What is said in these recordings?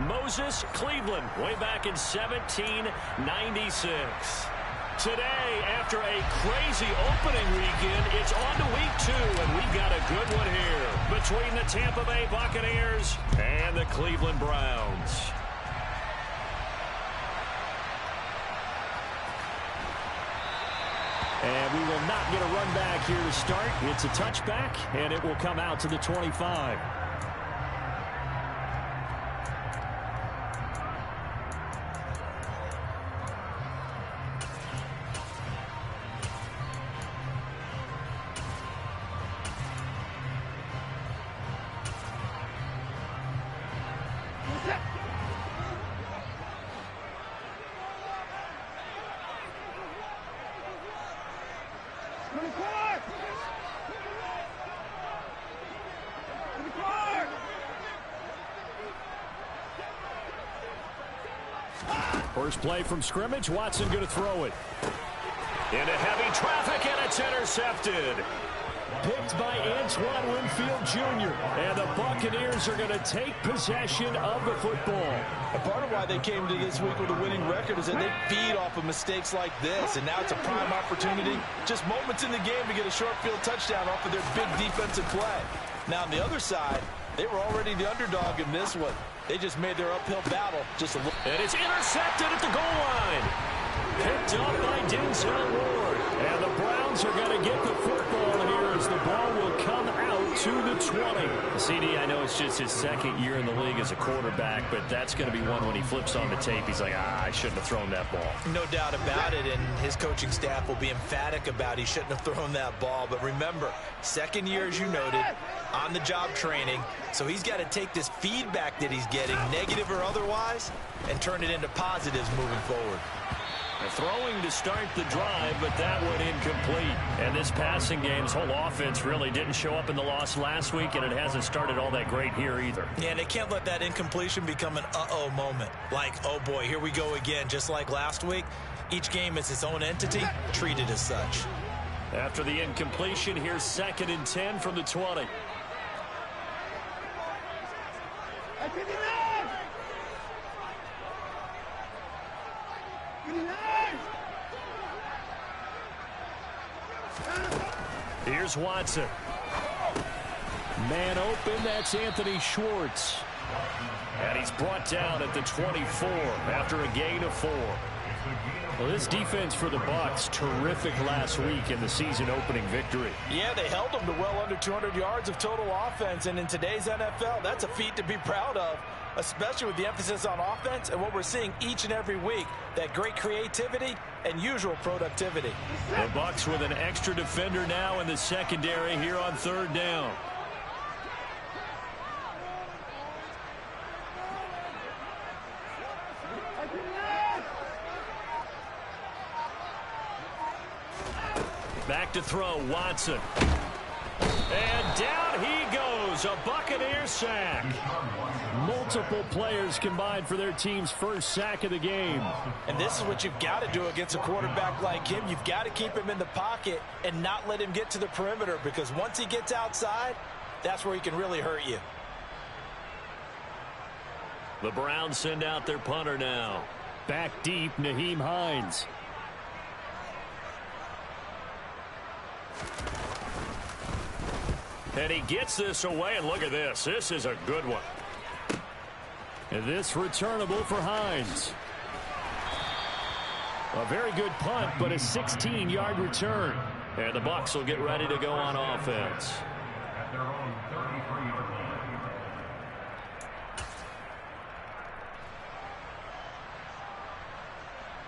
Moses Cleveland, way back in 1796. Today, after a crazy opening weekend, it's on to week 2, and we've got a good one here between the Tampa Bay Buccaneers and the Cleveland Browns. And we will not get a run back here to start. It's a touchback, and it will come out to the 25. First play from scrimmage. Watson going to throw it. Into heavy traffic, and it's intercepted. Picked by Antoine Winfield Jr. And the Buccaneers are going to take possession of the football. And part of why they came to this week with a winning record is that they feed off of mistakes like this. And now it's a prime opportunity. Just moments in the game to get a short field touchdown off of their big defensive play. Now on the other side, they were already the underdog in this one. They just made their uphill battle just a little. And it's intercepted at the goal line. Picked up by Denzel Ward. And the Browns are going to get the football here as the ball will come out to the 20. CD, I know it's just his second year in the league as a quarterback, but that's going to be one when he flips on the tape. He's like, I shouldn't have thrown that ball. No doubt about it, and his coaching staff will be emphatic about he shouldn't have thrown that ball. But remember, second year, as you noted, on-the-job training, so he's got to take this feedback that he's getting, negative or otherwise, and turn it into positives moving forward. Throwing to start the drive, but that went incomplete. And this passing game's whole offense really didn't show up in the loss last week, and it hasn't started all that great here either. Yeah, and they can't let that incompletion become an uh-oh moment. Like, oh boy, here we go again, just like last week. Each game is its own entity, treated as such. After the incompletion, here's 2nd and 10 from the 20. Here's Watson. Man open, that's Anthony Schwartz. And he's brought down at the 24 after a gain of 4. Well, this defense for the Bucs, terrific last week in the season-opening victory. Yeah, they held them to well under 200 yards of total offense, and in today's NFL, that's a feat to be proud of, especially with the emphasis on offense and what we're seeing each and every week, that great creativity and usual productivity. The Bucs with an extra defender now in the secondary here on 3rd down. Back to throw, Watson. And down he goes, a Buccaneer sack. Multiple players combined for their team's first sack of the game. And this is what you've got to do against a quarterback like him. You've got to keep him in the pocket and not let him get to the perimeter, because once he gets outside, that's where he can really hurt you. The Browns send out their punter now. Back deep, Nyheim Hines. And he gets this away, and look at this. This is a good one. And this returnable for Hines. A very good punt, but a 16-yard return. And the Bucs will get ready to go on offense.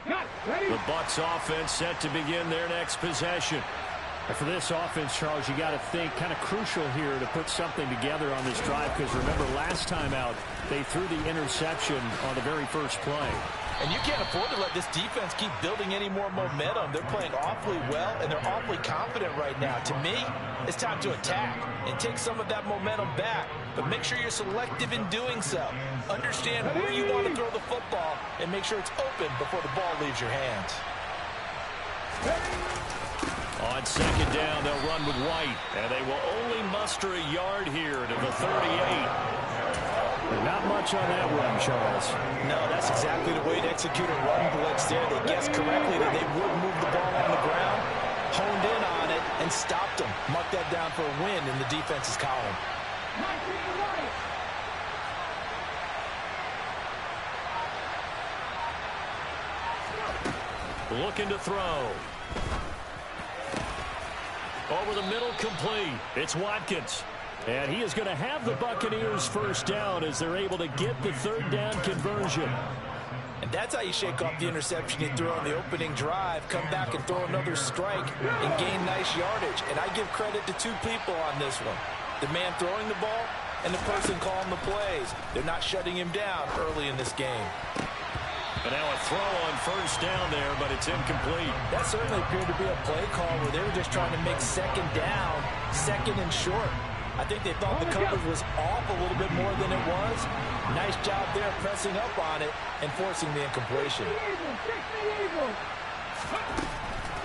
The Bucs offense set to begin their next possession. And for this offense, Charles, you got to think kind of crucial here to put something together on this drive, because remember last time out they threw the interception on the very first play. And you can't afford to let this defense keep building any more momentum. They're playing awfully well, and they're awfully confident right now. To me, it's time to attack and take some of that momentum back. But make sure you're selective in doing so. Understand where you want to throw the football and make sure it's open before the ball leaves your hands. On 2nd down, they'll run with White, and they will only muster a yard here to the 38. Not much on that run, Charles. No, that's exactly the way to execute a run blitz there. They guessed correctly that they would move the ball on the ground, honed in on it, and stopped them. Mark that down for a win in the defense's column. Looking to throw. Over the middle, complete. It's Watkins. And he is going to have the Buccaneers first down as they're able to get the third down conversion. And that's how you shake off the interception you threw on the opening drive, come back and throw another strike and gain nice yardage. And I give credit to two people on this one. The man throwing the ball and the person calling the plays. They're not shutting him down early in this game. But now a throw on first down there, but it's incomplete. That certainly appeared to be a play call where they were just trying to make second down, second and short. I think they thought the coverage was off a little bit more than it was. Nice job there pressing up on it and forcing the incompletion.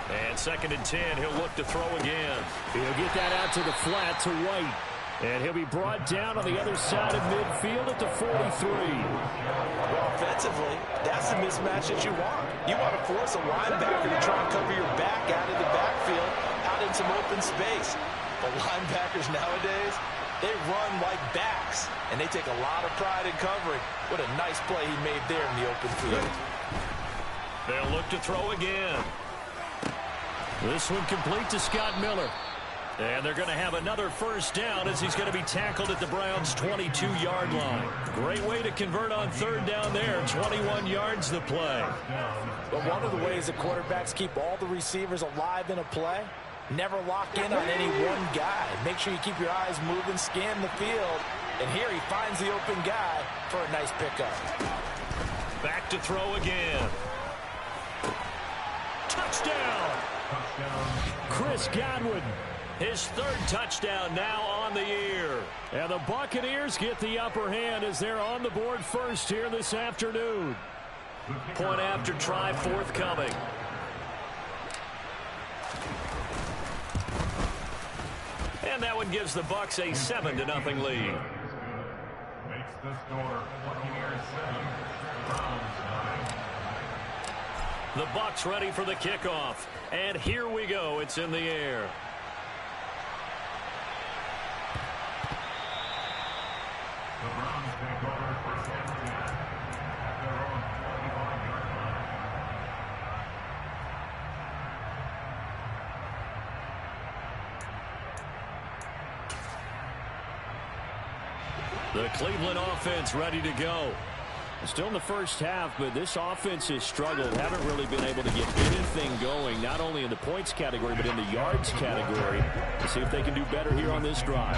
And 2nd and 10, he'll look to throw again. He'll get that out to the flat to White. And he'll be brought down on the other side of midfield at the 43. Well, offensively, that's the mismatch that you want. You want to force a linebacker to try and cover your back out of the backfield, out in some open space. But linebackers nowadays, they run like backs, and they take a lot of pride in covering. What a nice play he made there in the open field. They'll look to throw again. This one complete to Scott Miller. And they're going to have another first down as he's going to be tackled at the Browns' 22-yard line. Great way to convert on third down there. 21 yards the play. But one of the ways the quarterbacks keep all the receivers alive in a play, never lock in on any one guy. Make sure you keep your eyes moving, scan the field. And here he finds the open guy for a nice pickup. Back to throw again. Touchdown! Chris Godwin. His third touchdown now on the year. And the Buccaneers get the upper hand as they're on the board first here this afternoon. Point after try forthcoming. And that one gives the Bucs a 7-0 lead. Makes the score Buccaneers 7, Browns 9. The Bucs ready for the kickoff. And here we go. It's in the air. The Browns take over first and 10 at their own 25-yard line. The Cleveland offense ready to go. Still in the first half, but this offense has struggled. Haven't really been able to get anything going, not only in the points category, but in the yards category. Let's see if they can do better here on this drive.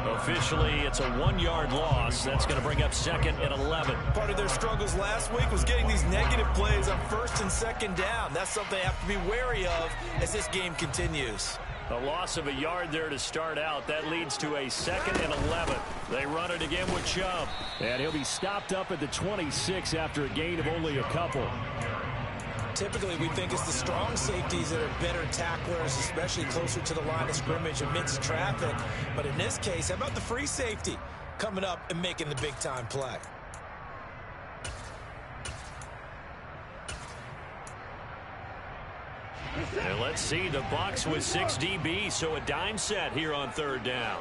Officially, it's a 1-yard loss. That's going to bring up 2nd and 11. Part of their struggles last week was getting these negative plays on 1st and 2nd down. That's something they have to be wary of as this game continues. A loss of a yard there to start out. That leads to a 2nd and 11. They run it again with Chubb. And he'll be stopped up at the 26 after a gain of only a couple. Typically, we think it's the strong safeties that are better tacklers, especially closer to the line of scrimmage amidst traffic. But in this case, how about the free safety coming up and making the big-time play? And let's see, the Bucs with 6 DBs, so a dime set here on third down.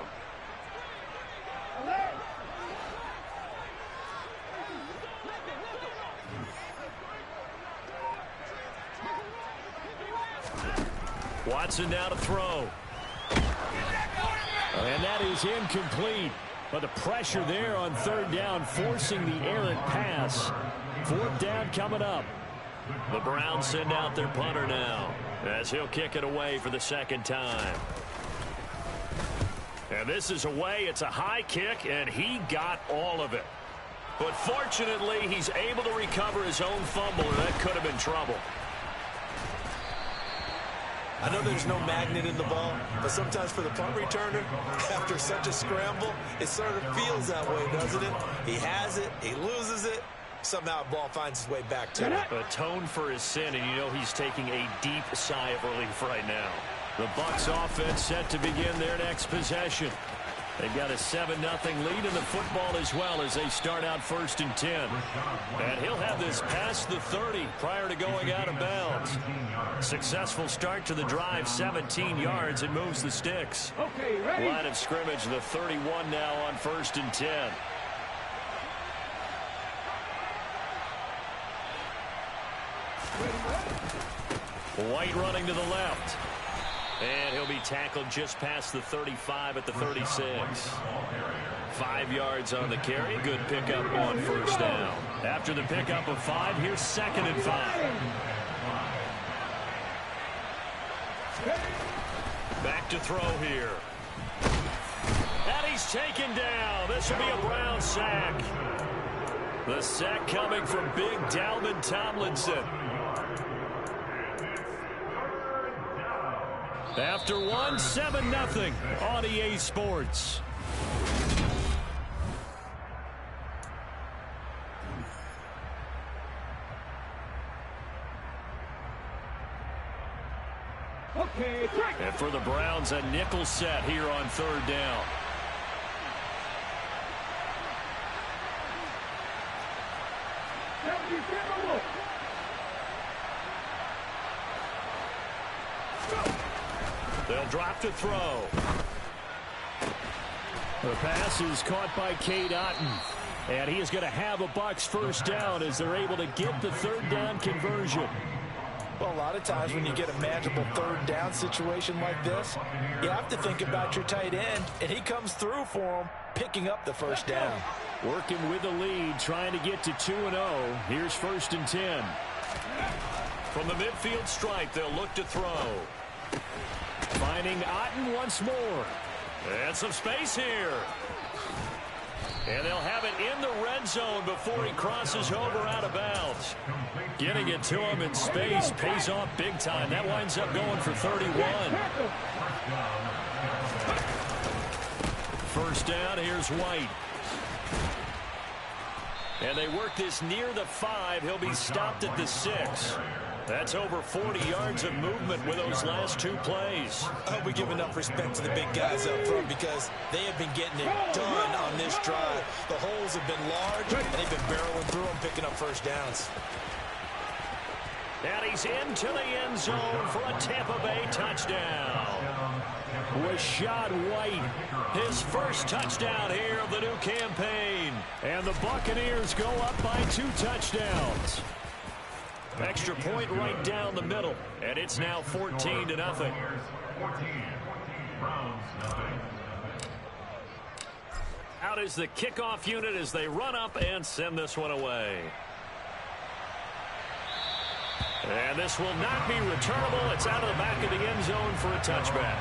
Watson now to throw. And that is incomplete. But the pressure there on third down, forcing the errant pass. Fourth down coming up. The Browns send out their punter now, as he'll kick it away for the second time. And this is away. It's a high kick, and he got all of it. But fortunately, he's able to recover his own fumble, and that could have been trouble. I know there's no magnet in the ball, but sometimes for the punt returner, after such a scramble, it sort of feels that way, doesn't it? He has it, he loses it, somehow the ball finds its way back to him. Atone for his sin, and you know he's taking a deep sigh of relief right now. The Bucs offense set to begin their next possession. They've got a 7-0 lead in the football as well as they start out 1st and 10. And he'll have this past the 30 prior to going out of bounds. Successful start to the drive, 17 yards. It moves the sticks. Okay, ready? Line of scrimmage, the 31 now on 1st and 10. White running to the left. And he'll be tackled just past the 35 at the 36. 5 yards on the carry. Good pickup on 1st down. After the pickup of 5, here's 2nd and 5. Back to throw here. And he's taken down. This will be a Brown sack. The sack coming from big Dalvin Tomlinson. After 1, 7-0 on EA Sports. Okay, and for the Browns, a nickel set here on 3rd down. They'll drop to throw. The pass is caught by Cade Otton. And he is going to have a Bucs 1st down as they're able to get the 3rd down conversion. Well, a lot of times when you get a manageable 3rd down situation like this, you have to think about your tight end, and he comes through for him, picking up the 1st down. Working with the lead, trying to get to 2-0. Here's 1st and 10. From the midfield stripe, they'll look to throw. Finding Otton once more. And some space here. And they'll have it in the red zone before he crosses over out of bounds. Getting it to him in space pays off big time. That winds up going for 31. 1st down, here's White. And they work this near the 5. He'll be stopped at the 6. That's over 40 yards of movement with those last 2 plays. I hope we give enough respect to the big guys up front because they have been getting it done on this drive. The holes have been large, and they've been barreling through them, picking up 1st downs. And he's into the end zone for a Tampa Bay touchdown. Rachaad White, his 1st touchdown here of the new campaign. And the Buccaneers go up by 2 touchdowns. Extra point right down the middle, and it's now 14-0. Out is the kickoff unit as they run up and send this one away. And this will not be returnable. It's out of the back of the end zone for a touchback.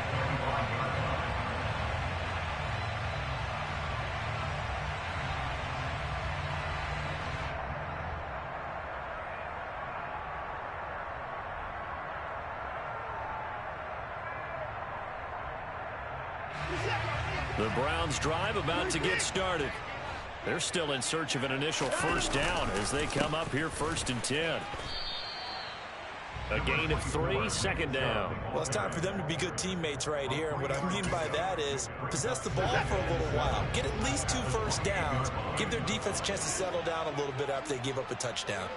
The Browns drive about to get started. They're still in search of an initial 1st down as they come up here 1st and 10. A gain of 3, 2nd down. Well, it's time for them to be good teammates right here. And what I mean by that is possess the ball for a little while. Get at least 2 1st downs. Give their defense a chance to settle down a little bit after they give up a touchdown.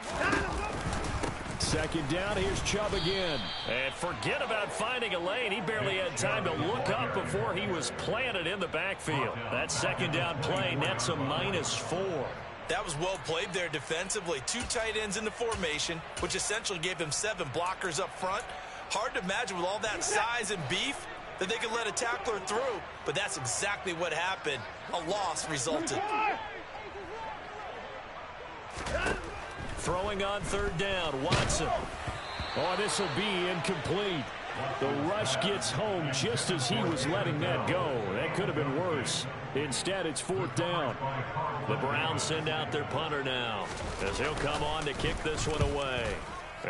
2nd down, here's Chubb again. And forget about finding a lane. He barely had time to look up before he was planted in the backfield. That 2nd down play nets a -4. That was well played there defensively. 2 tight ends in the formation, which essentially gave him 7 blockers up front. Hard to imagine with all that size and beef that they could let a tackler through, but that's exactly what happened. A loss resulted. Throwing on 3rd down, Watson. Oh, this will be incomplete. The rush gets home just as he was letting that go. That could have been worse. Instead, it's 4th down. The Browns send out their punter now as he'll come on to kick this one away.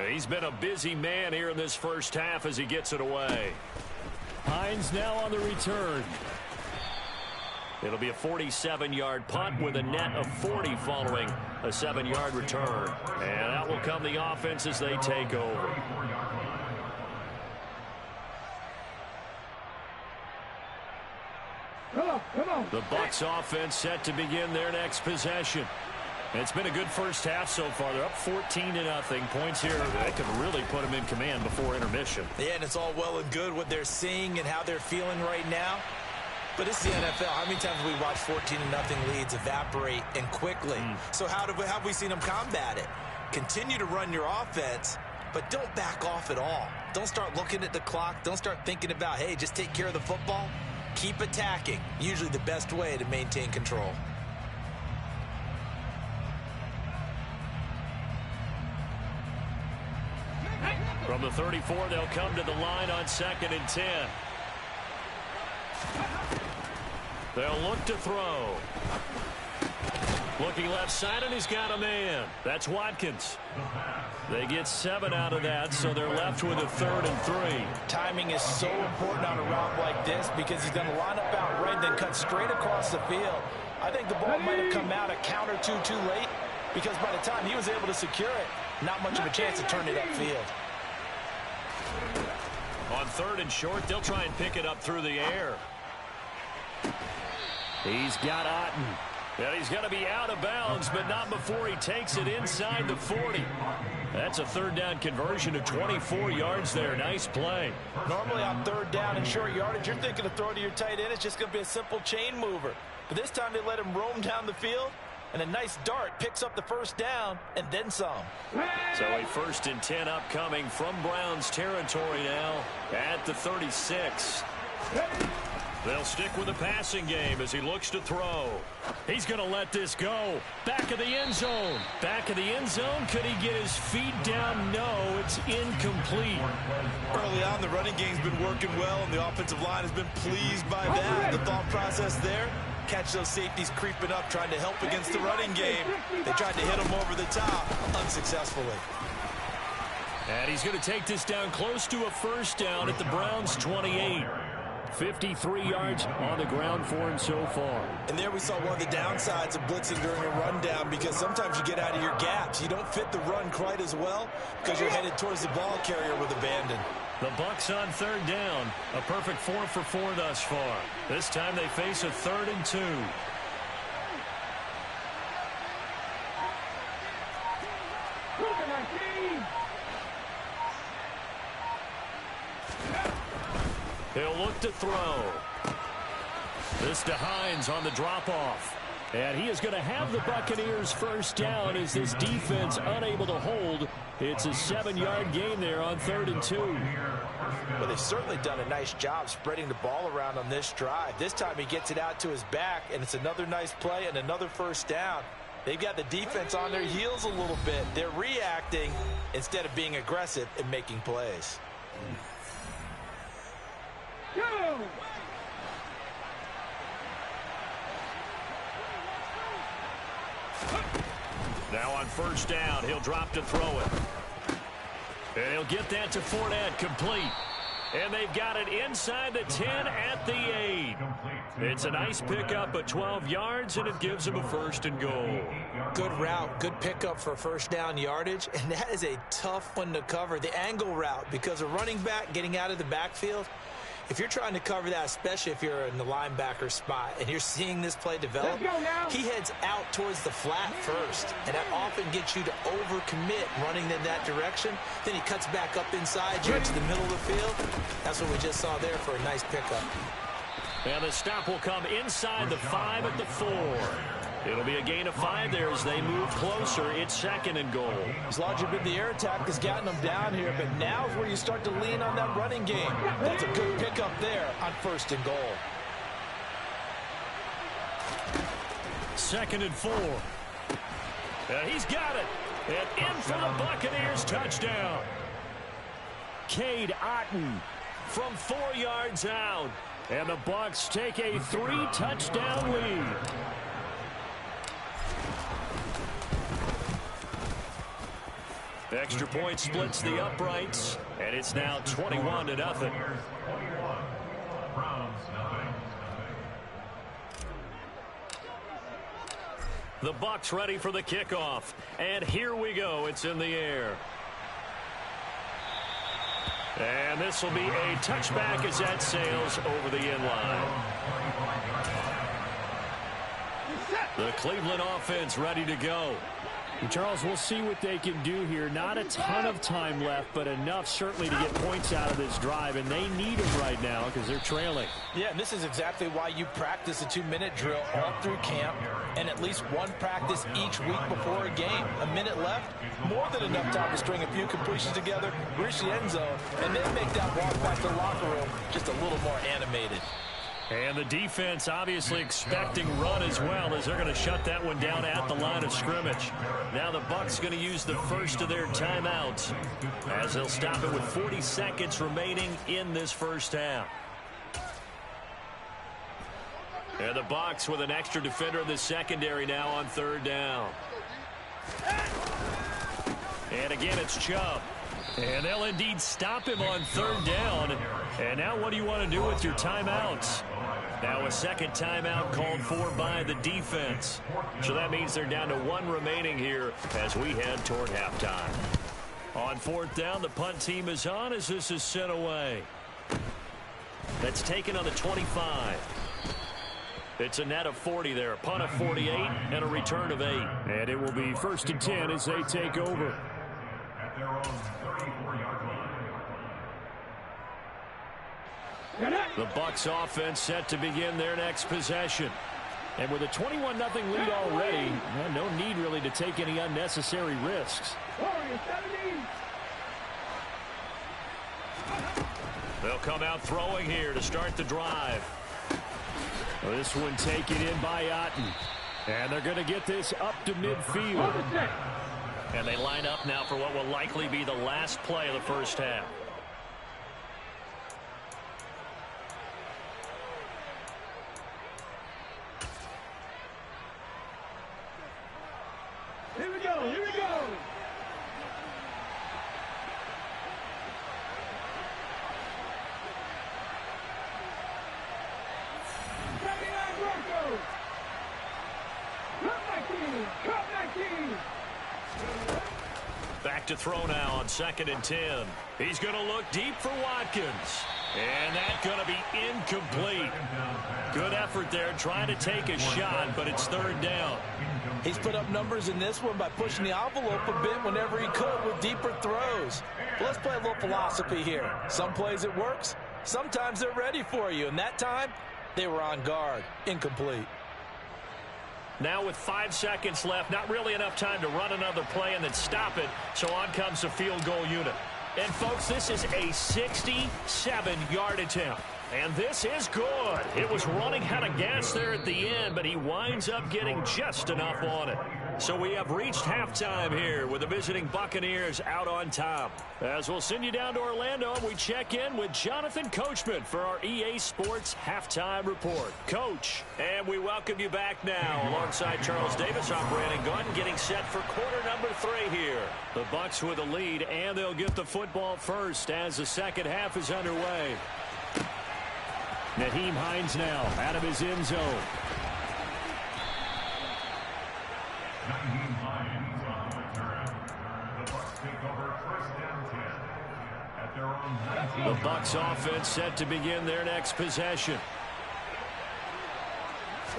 He's been a busy man here in this 1st half as he gets it away. Hines now on the return. It'll be a 47-yard punt with a net of 40 following a 7-yard return. And out will come the offense as they take over. Come on. The Bucs offense set to begin their next possession. It's been a good first half so far. They're up 14-0. Points here that could really put them in command before intermission. Yeah, and it's all well and good what they're seeing and how they're feeling right now. But it's the NFL. How many times have we watched 14-0 leads evaporate and quickly? So how have we seen them combat it? Continue to run your offense, but don't back off at all. Don't start looking at the clock. Don't start thinking about, hey, just take care of the football. Keep attacking. Usually the best way to maintain control. From the 34, they'll come to the line on 2nd and 10. They'll look to throw. Looking left side, and he's got a man. That's Watkins. They get 7 out of that, so they're left with a 3rd and 3. Timing is so important on a route like this because he's going to line up out right, then cut straight across the field. I think the ball might have come out a count or two too late because by the time he was able to secure it, not much of a chance to turn it upfield. On 3rd and short, they'll try and pick it up through the air. He's got Otten. And he's going to be out of bounds, but not before he takes it inside the 40. That's a 3rd down conversion of 24 yards there. Nice play. Normally on 3rd down and short yardage, you're thinking to throw to your tight end. It's just going to be a simple chain mover. But this time they let him roam down the field, and a nice dart picks up the 1st down and then some. So a 1st and 10 upcoming from Browns territory now at the 36. They'll stick with the passing game as he looks to throw. He's going to let this go. Back of the end zone. Back of the end zone. Could he get his feet down? No, it's incomplete. Early on, the running game's been working well, and the offensive line has been pleased by that. The thought process there, catch those safeties creeping up, trying to help against the running game. They tried to hit him over the top, unsuccessfully. And he's going to take this down close to a 1st down at the Browns' 28. 53 yards on the ground for him so far. And there we saw one of the downsides of blitzing during a rundown because sometimes you get out of your gaps. You don't fit the run quite as well because you're headed towards the ball carrier with abandon. The Bucs on 3rd down. A perfect 4 for 4 thus far. This time they face a 3rd and 2. He'll look to throw. This to Hines on the drop-off. And he is going to have the Buccaneers 1st down as this defense unable to hold. It's a 7-yard gain there on 3rd and 2. Well, they've certainly done a nice job spreading the ball around on this drive. This time he gets it out to his back, and it's another nice play and another 1st down. They've got the defense on their heels a little bit. They're reacting instead of being aggressive and making plays. Now on 1st down, he'll drop to throw it. And he'll get that to Fournette, complete. And they've got it inside the 10 at the 8. It's a nice pickup of 12 yards, and it gives them a 1st and goal. Good route, good pickup for 1st down yardage, and that is a tough one to cover. The angle route, because a running back getting out of the backfield, if you're trying to cover that, especially if you're in the linebacker spot and you're seeing this play develop, he heads out towards the flat first, and that often gets you to overcommit running in that direction. Then he cuts back up inside you into the middle of the field. That's what we just saw there for a nice pickup. And the stop will come inside the 5 at the 4. It'll be a gain of 5 there as they move closer. It's 2nd and goal. As larger been the air attack has gotten them down here, but now is where you start to lean on that running game. That's a good pickup there on 1st and goal. 2nd and 4. He's got it. And in for the Buccaneers touchdown. Cade Otton from 4 yards out. And the Bucs take a 3-touchdown lead. Extra point splits the uprights, and it's now 21-0. The Bucs ready for the kickoff, and here we go. It's in the air. And this will be a touchback as that sails over the end line. The Cleveland offense ready to go. And Charles, we'll see what they can do here. Not a ton of time left, but enough certainly to get points out of this drive, and they need them right now because they're trailing. Yeah, and this is exactly why you practice a 2-minute drill all through camp and at least one practice each week before a game. A minute left, more than enough time to string a few completions together, reach the end zone, and then make that walk back to the locker room just a little more animated. And the defense obviously expecting run as well, as they're going to shut that one down at the line of scrimmage. Now the Bucs going to use the first of their timeouts as they'll stop it with 40 seconds remaining in this first half. And the Bucs with an extra defender in the secondary now on third down. And again, it's Chubb. And they'll indeed stop him on third down. And now what do you want to do with your timeouts? Now a second timeout called for by the defense. So that means they're down to one remaining here as we head toward halftime. On fourth down, the punt team is on as this is sent away. That's taken on the 25. It's a net of 40 there. A punt of 48 and a return of 8. And it will be 1st and 10 as they take over. At their own 34-yard line. The Bucs offense set to begin their next possession. And with a 21-0 lead already, well, no need really to take any unnecessary risks. They'll come out throwing here to start the drive. Well, this one taken in by Otten. And they're going to get this up to midfield. And they line up now for what will likely be the last play of the first half. Here we go, here we go. Back to throw now on 2nd and 10. He's going to look deep for Watkins. And that's going to be incomplete. Good effort there trying to take a shot, but it's third down. He's put up numbers in this one by pushing the envelope a bit whenever he could with deeper throws. But let's play a little philosophy here. Some plays it works, sometimes they're ready for you. And that time, they were on guard. Incomplete. Now with 5 seconds left, not really enough time to run another play and then stop it. So on comes the field goal unit. And folks, this is a 67-yard attempt. And this is good. It was running out of gas there at the end, but he winds up getting just enough on it. So we have reached halftime here with the visiting Buccaneers out on top. As we'll send you down to Orlando, we check in with Jonathan Coachman for our EA Sports Halftime Report. Coach, and we welcome you back now alongside Charles Davis. I'm Brandon Gaudin getting set for quarter number 3 here. The Bucs with a lead, and they'll get the football first as the second half is underway. Nyheim Hines now out of his end zone. Nyheim Hines on the return. The Bucs take over 1st and 10 at their own 19. The Bucs offense set to begin their next possession.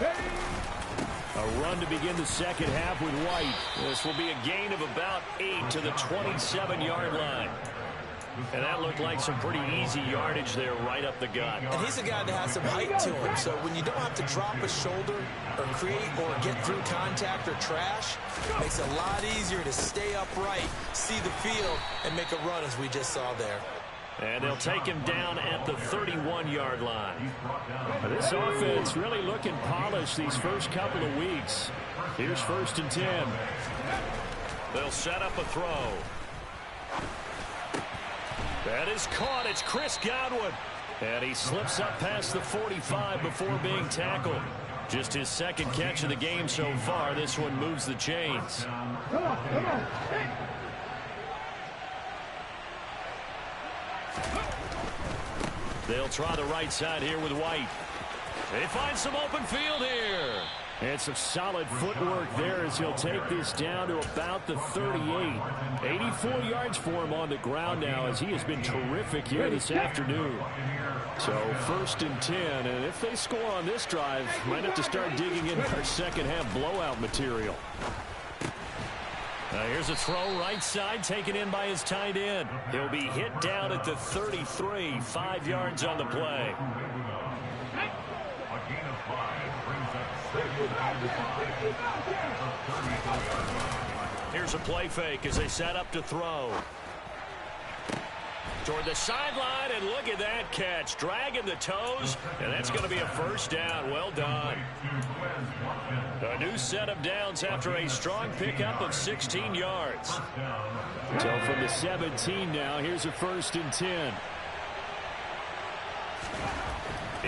A run to begin the second half with White. This will be a gain of about 8 to the 27-yard line. And that looked like some pretty easy yardage there right up the gut. And he's a guy that has some height to him, so when you don't have to drop a shoulder or create or get through contact or trash, it makes it a lot easier to stay upright, see the field, and make a run as we just saw there. And they'll take him down at the 31-yard line. This offense really looking polished these first couple of weeks. Here's 1st and 10. They'll set up a throw. That is caught. It's Chris Godwin. And he slips up past the 45 before being tackled. Just his second catch of the game so far. This one moves the chains. Come on. They'll try the right side here with White. They find some open field here. And some solid footwork there as he'll take this down to about the 38. 84 yards for him on the ground now as he has been terrific here this afternoon. So 1st and 10, and if they score on this drive, might have to start digging into our second half blowout material. Here's a throw right side taken in by his tight end. He'll be hit down at the 33, 5 yards on the play. Here's a play fake as they set up to throw. Toward the sideline, and look at that catch. Dragging the toes, and that's going to be a first down. Well done. A new set of downs after a strong pickup of 16 yards. So from the 17 now, here's a 1st and 10.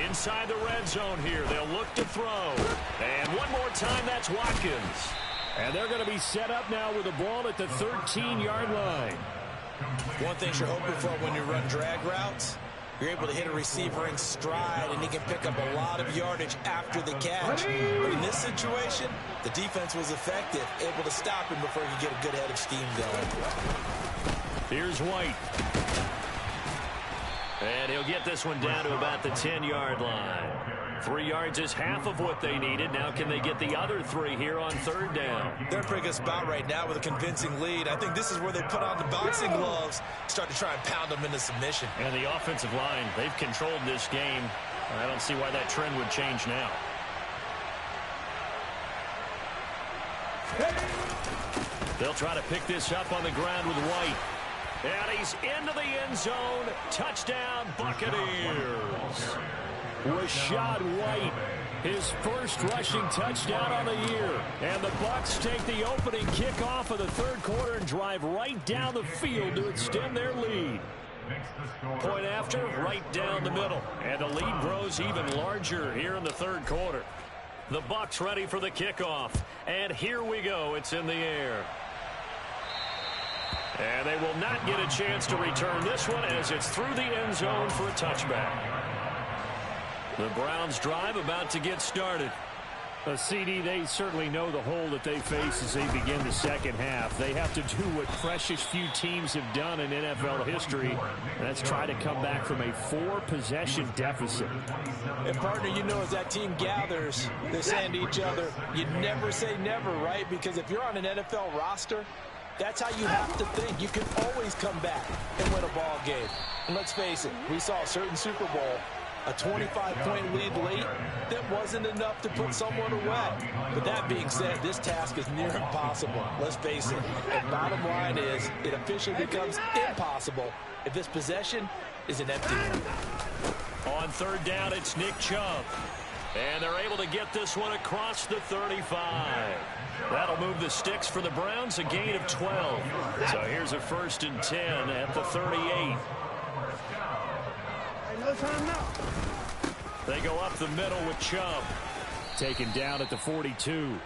Inside the red zone here, they'll look to throw. And one more time, that's Watkins. And they're going to be set up now with the ball at the 13-yard line. One thing you're hoping for when you run drag routes, you're able to hit a receiver in stride, and he can pick up a lot of yardage after the catch. But in this situation, the defense was effective, able to stop him before he could get a good head of steam going. Here's White. And he'll get this one down to about the 10-yard line. 3 yards is half of what they needed. Now can they get the other 3 here on 3rd down? They're in a pretty good spot right now with a convincing lead. I think this is where they put on the boxing gloves, start to try and pound them into submission. And the offensive line, they've controlled this game. I don't see why that trend would change now. They'll try to pick this up on the ground with White. And he's into the end zone. Touchdown, Buccaneers. Rachaad White, his first rushing touchdown on the year. And the Bucs take the opening kickoff of the 3rd quarter and drive right down the field to extend their lead. Point after, right down the middle. And the lead grows even larger here in the 3rd quarter. The Bucs ready for the kickoff. And here we go. It's in the air. And they will not get a chance to return this one as it's through the end zone for a touchback. The Browns drive about to get started. CD, they certainly know the hole that they face as they begin the second half. They have to do what precious few teams have done in NFL history, and that's try to come back from a 4-possession deficit. And, partner, you know, as that team gathers, they're saying to each other, you never say never, right? Because if you're on an NFL roster, that's how you have to think. You can always come back and win a ball game. And let's face it, we saw a certain Super Bowl, a 25-point lead late, that wasn't enough to put someone away. But that being said, this task is near impossible. Let's face it. And bottom line is, it officially becomes impossible if this possession is an empty one. On 3rd down, it's Nick Chubb. And they're able to get this one across the 35. That'll move the sticks for the Browns, a gain of 12. So here's a 1st and 10 at the 38. They go up the middle with Chubb. Taken down at the 42.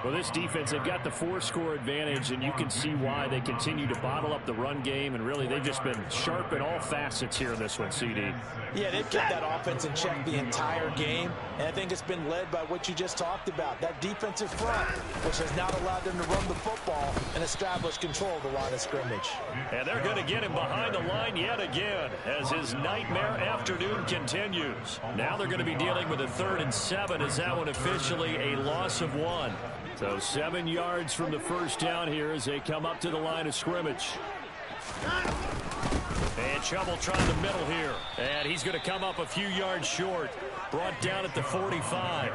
Well, this defense, they've got the 4-score advantage, and you can see why they continue to bottle up the run game, and really they've just been sharp in all facets here in this one, CD. Yeah, they've kept that offense in check the entire game, and I think it's been led by what you just talked about, that defensive front, which has not allowed them to run the football and establish control of the line of scrimmage. And they're going to get him behind the line yet again as his nightmare afternoon continues. Now they're going to be dealing with a 3rd and 7 as that one officially a loss of 1. So 7 yards from the 1st down here as they come up to the line of scrimmage. And Chubb will try the middle here. And he's going to come up a few yards short. Brought down at the 45.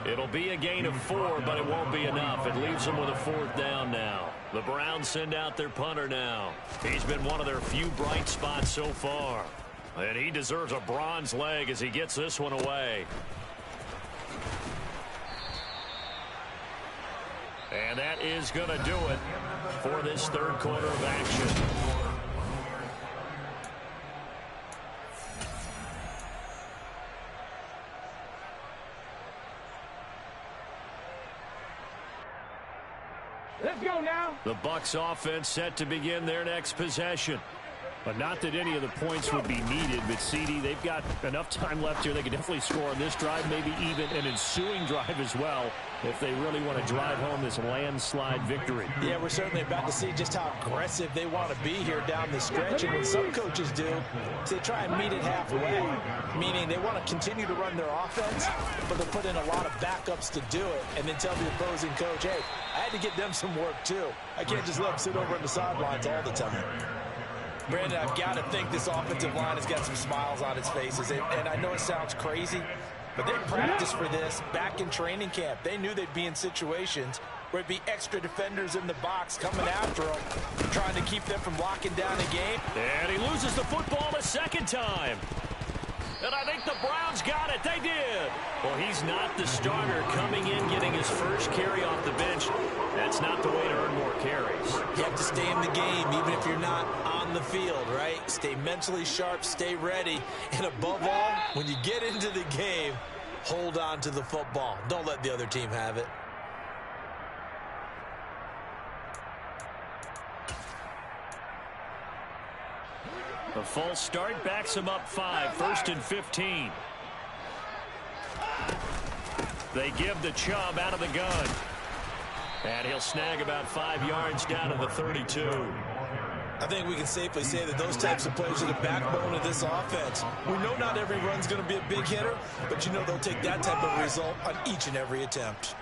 It'll be a gain of 4, but it won't be enough. It leaves them with a 4th down now. The Browns send out their punter now. He's been one of their few bright spots so far. And he deserves a bronze leg as he gets this one away. And that is going to do it for this 3rd quarter of action. Let's go now. The Bucs offense set to begin their next possession. But not that any of the points would be needed, but CD, they've got enough time left here. They can definitely score on this drive, maybe even an ensuing drive as well, if they really want to drive home this landslide victory. Yeah, we're certainly about to see just how aggressive they want to be here down the stretch. And what some coaches do is they try and meet it halfway, meaning they want to continue to run their offense, but they'll put in a lot of backups to do it, and then tell the opposing coach, hey, I had to get them some work too. I can't just let them sit over on the sidelines all the time. Brandon, I've got to think this offensive line has got some smiles on its faces. And I know it sounds crazy, but they practiced for this back in training camp. They knew they'd be in situations where it'd be extra defenders in the box coming after them, trying to keep them from locking down the game. And he loses the football a second time. And I think the Browns got it. They did. Well, he's not the starter coming in, getting his first carry off the bench. That's not the way to earn more carries. You have to stay in the game, even if you're not on the field, right? Stay mentally sharp, stay ready. And above all, when you get into the game, hold on to the football. Don't let the other team have it. A false start backs him up 5, 1st and 15. They give the Chubb out of the gun. And he'll snag about 5 yards down to the 32. I think we can safely say that those types of plays are the backbone of this offense. We know not every run's going to be a big hitter, but you know they'll take that type of result on each and every attempt.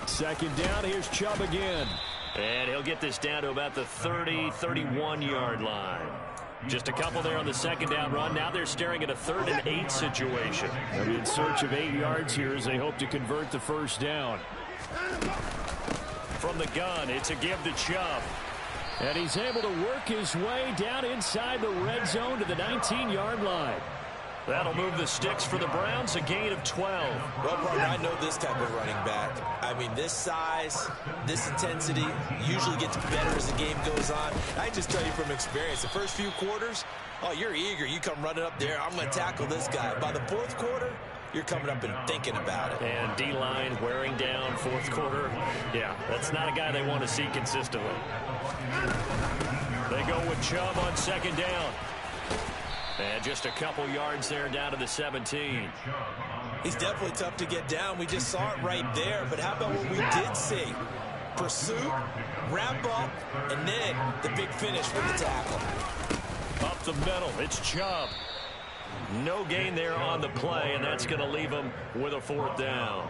Second down, here's Chubb again. And he'll get this down to about the 30, 31-yard line. Just a couple there on the second down run. Now they're staring at a 3rd and 8 situation. They're in search of 8 yards here as they hope to convert the first down. From the gun, it's a give to Chubb. And he's able to work his way down inside the red zone to the 19-yard line. That'll move the sticks for the Browns, a gain of 12. Well, partner, I know this type of running back. I mean, this size, this intensity usually gets better as the game goes on. I just tell you from experience, the first few quarters, oh, you're eager. You come running up there, I'm going to tackle this guy. By the 4th quarter, you're coming up and thinking about it. And D-line wearing down 4th quarter. Yeah, that's not a guy they want to see consistently. They go with Chubb on second down. And just a couple yards there down to the 17. He's definitely tough to get down. We just saw it right there. But how about what we did see? Pursuit, wrap up, and then the big finish with the tackle. Up the middle, it's Chubb. No gain there on the play, and that's going to leave him with a 4th down.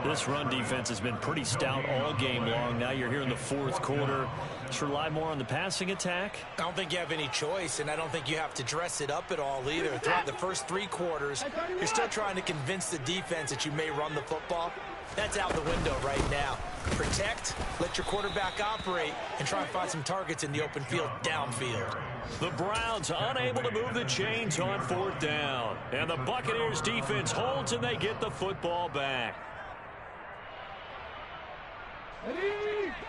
This run defense has been pretty stout all game long. Now you're here in the 4th quarter. Just rely more on the passing attack. I don't think you have any choice, and I don't think you have to dress it up at all either. Throughout the first 3 quarters, you're still trying to convince the defense that you may run the football. That's out the window right now. Protect, let your quarterback operate, and try and find some targets in the open field downfield. The Browns unable to move the chains on 4th down. And the Buccaneers defense holds, and they get the football back.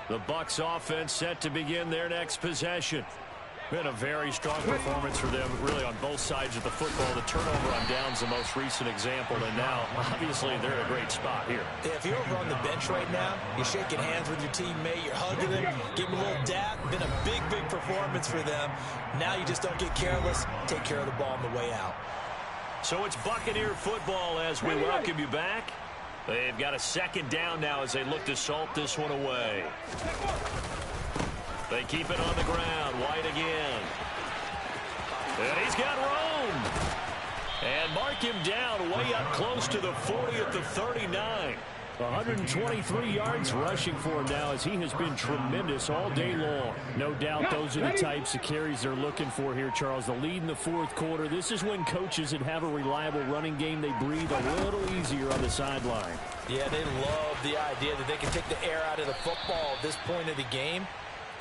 The Bucs offense set to begin their next possession. Been a very strong performance for them, really, on both sides of the football. The turnover on downs, the most recent example, and now, obviously, they're in a great spot here. Yeah, if you're over on the bench right now, you're shaking hands with your teammate, you're hugging them, give them a little dap. Been a big, big performance for them. Now you just don't get careless. Take care of the ball on the way out. So it's Buccaneer football as we welcome you back. They've got a second down now as they look to salt this one away. They keep it on the ground. White again. And he's got room. And mark him down way up close to the 40 at the 39. 123 yards rushing for him now as he has been tremendous all day long. No doubt those are the types of carries they're looking for here, Charles. The lead in the 4th quarter. This is when coaches that have a reliable running game, they breathe a little easier on the sideline. Yeah, they love the idea that they can take the air out of the football at this point of the game.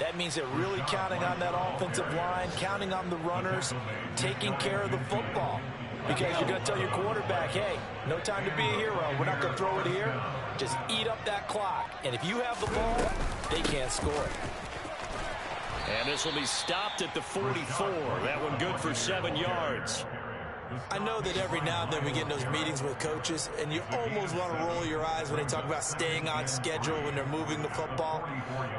That means they're really counting on that offensive line, counting on the runners, taking care of the football. Because you're going to tell your quarterback, hey, no time to be a hero. We're not going to throw it here. Just eat up that clock. And if you have the ball, they can't score. And this will be stopped at the 44. That one good for 7 yards. I know that every now and then we get in those meetings with coaches, and you almost want to roll your eyes when they talk about staying on schedule when they're moving the football.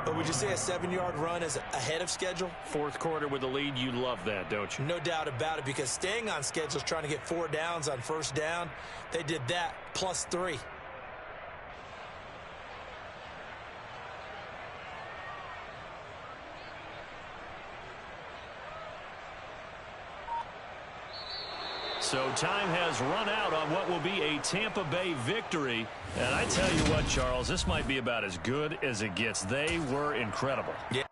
But would you say a 7-yard run is ahead of schedule? Fourth quarter with the lead, you love that, don't you? No doubt about it, because staying on schedule is trying to get 4 downs on first down. They did that, plus 3. So time has run out on what will be a Tampa Bay victory. And I tell you what, Charles, this might be about as good as it gets. They were incredible. Yeah,